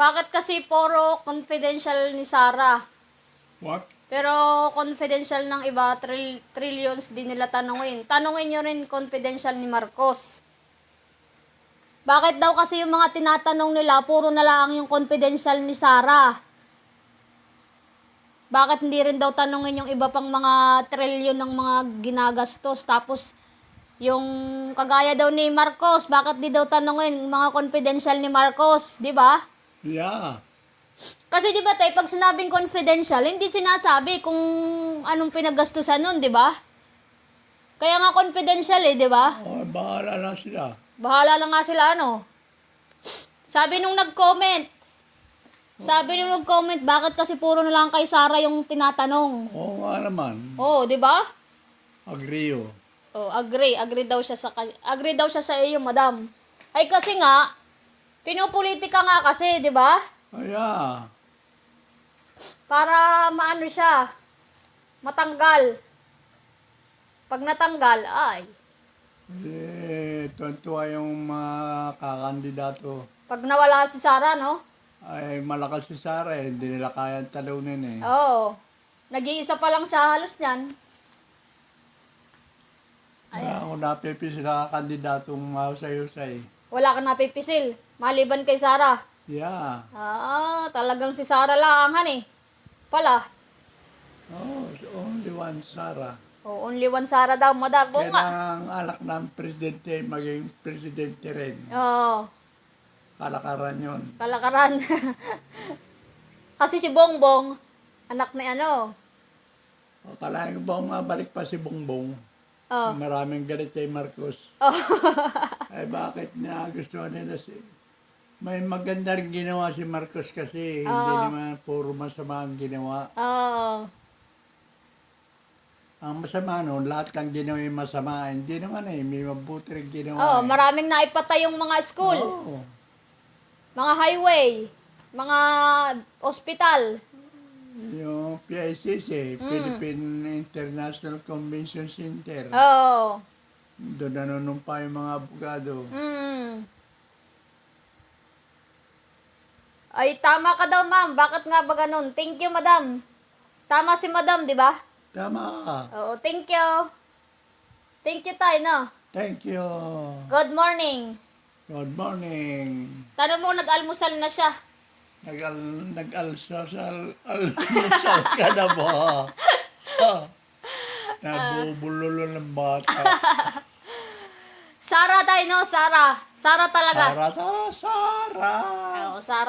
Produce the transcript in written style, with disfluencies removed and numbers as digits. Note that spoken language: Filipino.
Bakit kasi puro confidential ni Sarah? What? Pero confidential ng iba, trillions din nila tanungin. Tanungin nyo rin confidential ni Marcos. Bakit daw kasi yung mga tinatanong nila, puro na lang yung confidential ni Sarah? Bakit hindi rin daw tanungin yung iba pang mga trilyon ng mga ginagastos? Tapos, yung kagaya daw ni Marcos, bakit di daw tanungin yung mga confidential ni Marcos? Di ba? Yeah. Kasi di ba tayo, pag sinabing confidential, hindi sinasabi kung anong pinaggastusan nun, di ba? Kaya nga confidential di ba? Oh, bahala na sila. Bahala na nga sila, ano? Sabi nung nag-comment, bakit kasi puro na lang kay Sarah yung tinatanong? Oo nga naman. Oh, di ba? Agree. Oh, agree daw siya sa iyo, madam. Ay kasi nga, pinupolitika nga kasi, di ba? Oh, yeah. Para maano siya, matanggal. Pag natanggal, ay, Tuwan-tuwa yung mga kakandidato. pag nawala si Sarah, no? Ay, malakas si Sara eh. Hindi nila kayang talunin eh. Oo. Nag-iisa pa lang siya halos niyan. Wala akong napipis na kandidatong mahusay-husay. Wala kang napipisil. Maliban kay Sarah. Yeah. Talagang si Sarah lang, eh. Pala. Oh, only one Sara. Oh, only one Sarah daw, madam. Oo Kaya nga. ang anak ng presidente maging presidente rin. Oo. Kalakaran yun. Kalakaran. Kasi si Bongbong, anak ni ano. O, kalahin ko ba mabalik pa si Bongbong? Oh. Maraming galit kay Marcos. Oh. Ay bakit niya gusto nila si... May maganda rin ginawa si Marcos kasi hindi naman puro masama ang ginawa. Oo. Ang masama no, lahat lang ginawa yung masama. Hindi naman eh, may mabuti rin ginawa. Oh, maraming naipatay yung mga school, Oo. mga highway, mga ospital. Yung PICC, Philippine International Convention Center. Oo. Doon nanunumpa yung mga abogado. Ay, tama ka daw, ma'am. Bakit nga ba ganun? Thank you, madam. Tama si madam, di ba? Tama ka. Oo, thank you. Thank you, tay, no? Thank you. Good morning. Good morning. Tanong mo, nag-almusal na siya. Nag-almusal ka na ba? Nabubulolo ng bata. Sarah tayo, no? Sarah. Sarah talaga. Sara. Oo, Sarah.